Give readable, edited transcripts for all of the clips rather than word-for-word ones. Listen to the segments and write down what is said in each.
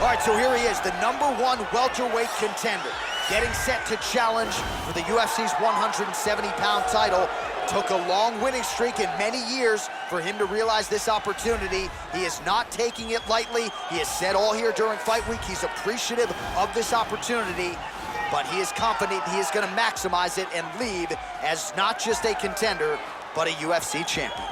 All right, so here he is, the #1 welterweight contender, getting set to challenge for the UFC's 170-pound title. Took a long winning streak in many years for him to realize this opportunity. He is not taking it lightly. He has said all here during fight week he's appreciative of this opportunity, but he is confident he is going to maximize it and leave as not just a contender, but a UFC champion.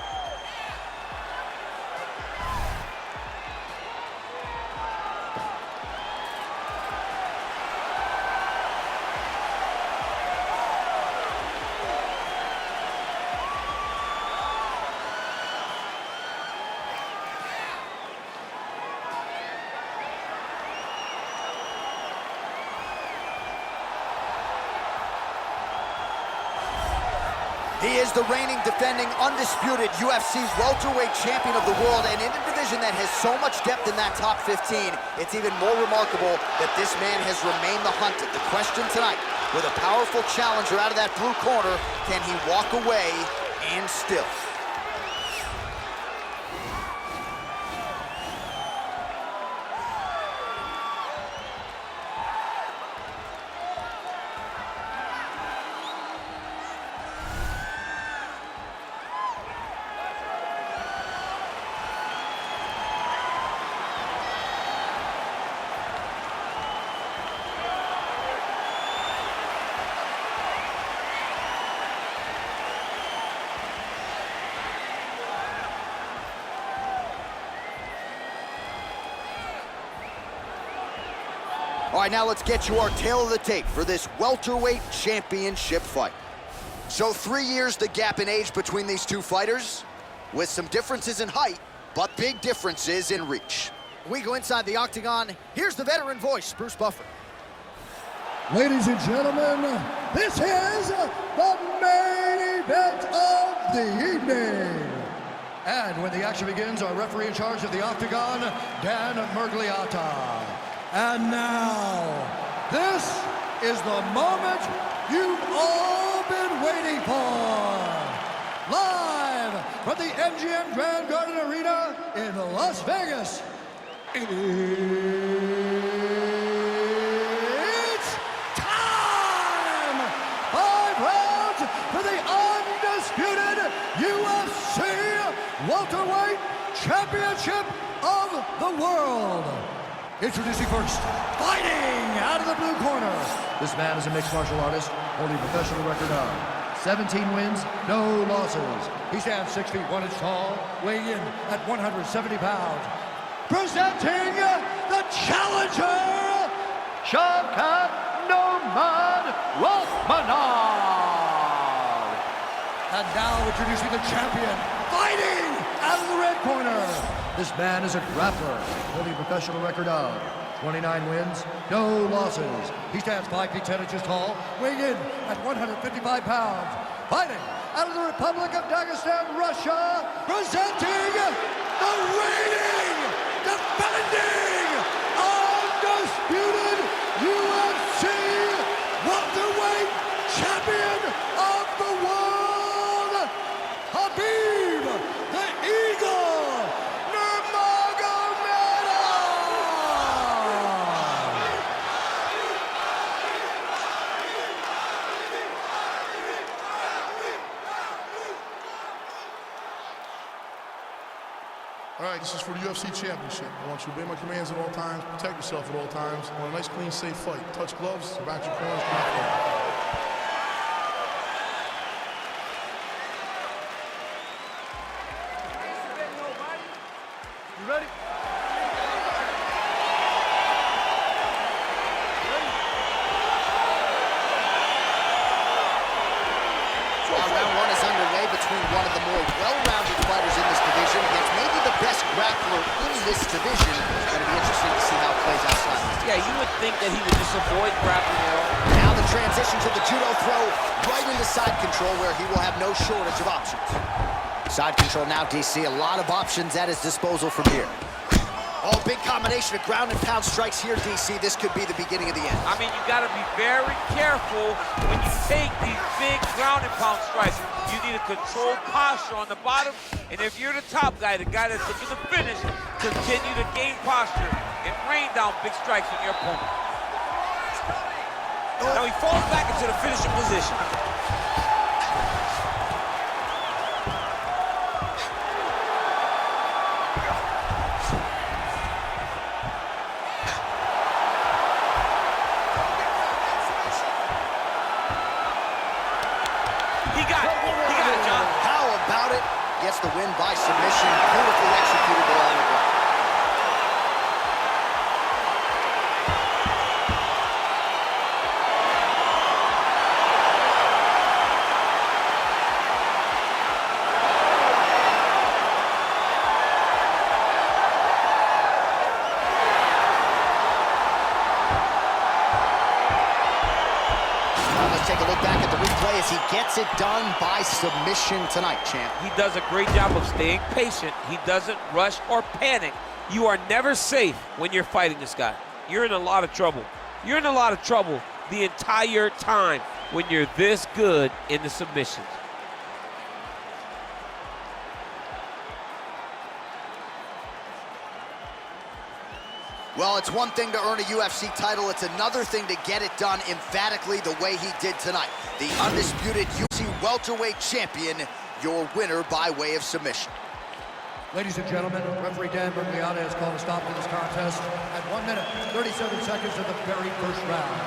He is the reigning, defending, undisputed UFC welterweight champion of the world, and in a division that has so much depth in that top 15, it's even more remarkable that this man has remained the hunted. The question tonight, with a powerful challenger out of that blue corner, can he walk away and still? All right, now let's get you our tail of the tape for this welterweight championship fight. So 3 years the gap in age between these two fighters, with some differences in height, but big differences in reach. We go inside the octagon. Here's the veteran voice, Bruce Buffer. Ladies and gentlemen, this is the main event of the evening. And when the action begins, our referee in charge of the octagon, Dan Mergliata. And now, this is the moment you've all been waiting for. Live from the MGM Grand Garden Arena in Las Vegas. It's time! 5 rounds for the undisputed UFC welterweight championship of the world. Introducing first, fighting out of the blue corner. This man is a mixed martial artist, holding a professional record of 17 wins, no losses. He stands 6 feet 1 inch tall, weighing in at 170 pounds. Presenting the challenger, Shavkat Rakhmonov. And now introducing the champion, fighting out of the red corner. This man is a grappler, holding a professional record of 29 wins, no losses. He stands 5 feet 10 inches tall, weighing in at 155 pounds. Fighting out of the Republic of Dagestan, Russia, presenting the reigning, defending, undisputed UFC welterweight champion of the world, Khabib the Eagle Nurmagomedov. All right, this is for the UFC Championship. I want you to obey my commands at all times, protect yourself at all times. I want a nice, clean, safe fight. Touch gloves, back your corners, come out. You ready? So round one is underway between one of the more well-rounded fighters in this division against maybe the best grappler in this division. It's going to be interesting to see how it plays outside. Yeah, you would think that he would just avoid grappling now. Now the transition to the judo throw right into side control where he will have no shortage of options. Side control now, DC. A lot of options at his disposal from here. Oh, big combination of ground and pound strikes here, DC. This could be the beginning of the end. I mean, you got to be very careful when you take these big ground and pound strikes. You need a controlled posture on the bottom, and if you're the top guy, the guy that's looking to finish, continue to gain posture. and rain down big strikes on your opponent. Now he falls back into the finishing position. He got it, John. How about it? Gets the win by submission. Beautifully executed there on the ground. Let's take a look back at the replay as he gets it done by submission tonight, champ. He does a great job of staying patient. He doesn't rush or panic. You are never safe when you're fighting this guy. You're in a lot of trouble. You're in a lot of trouble the entire time when you're this good in the submissions. Well, it's one thing to earn a UFC title. It's another thing to get it done emphatically the way he did tonight. The undisputed UFC welterweight champion, your winner by way of submission. Ladies and gentlemen, referee Dan Bergliata has called a stop to this contest at 1 minute, 37 seconds of the very first round.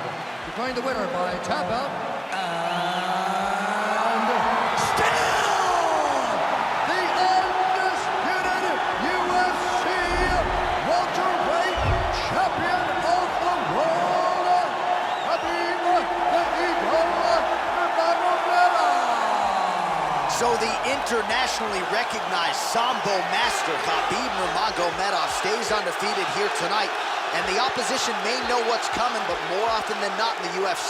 Declaring the winner by tap out, and still the undisputed UFC welterweight champion of the world, Khabib Nurmagomedov. So the internationally recognized Sambo master Khabib Nurmagomedov stays undefeated here tonight, and the opposition may know what's coming, but more often than not in the UFC,